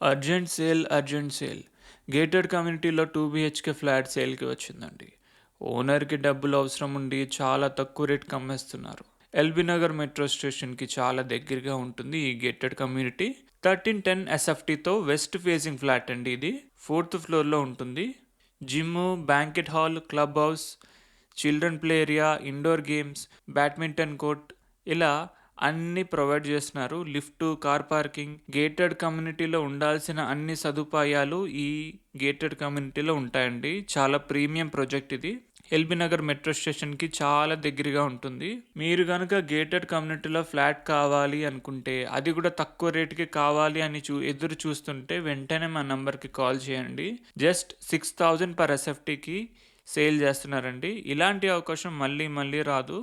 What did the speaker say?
Urgent sale. Gated కమ్యూనిటీలో 2 BHK flat సేల్‌కి వచ్చిందండి. ఓనర్‌కి డబ్బులు అవసరం ఉండి చాలా తక్కువ రేట్‌కి అమ్మేస్తున్నారు. ఎల్బీ నగర్ మెట్రో స్టేషన్‌కి చాలా దగ్గరగా ఉంటుంది ఈ గేటెడ్ కమ్యూనిటీ. 1310 ఎస్ఎఫ్టీతో వెస్ట్ ఫేసింగ్ ఫ్లాట్ అండి ఇది. 4th ఫ్లోర్‌లో ఉంటుంది. Gym, banquet hall, club house, children play area, indoor games, badminton court ఇలా అన్ని ప్రొవైడ్ చేస్తున్నారు. లిఫ్ట్, కార్ పార్కింగ్, గేటెడ్ కమ్యూనిటీలో ఉండాల్సిన అన్ని సదుపాయాలు ఈ గేటెడ్ కమ్యూనిటీలో ఉంటాయండి. చాలా ప్రీమియం ప్రాజెక్ట్ ఇది. ఎల్బీ నగర్ మెట్రో స్టేషన్కి చాలా దగ్గరగా ఉంటుంది. మీరు కనుక గేటెడ్ కమ్యూనిటీలో ఫ్లాట్ కావాలి అనుకుంటే, అది కూడా తక్కువ రేటుకి కావాలి అని ఎదురు చూస్తుంటే వెంటనే మా నంబర్కి కాల్ చేయండి. జస్ట్ 6,000 పర్ ఎస్ఎఫ్టీకి సేల్ చేస్తున్నారండి. ఇలాంటి అవకాశం మళ్ళీ మళ్ళీ రాదు.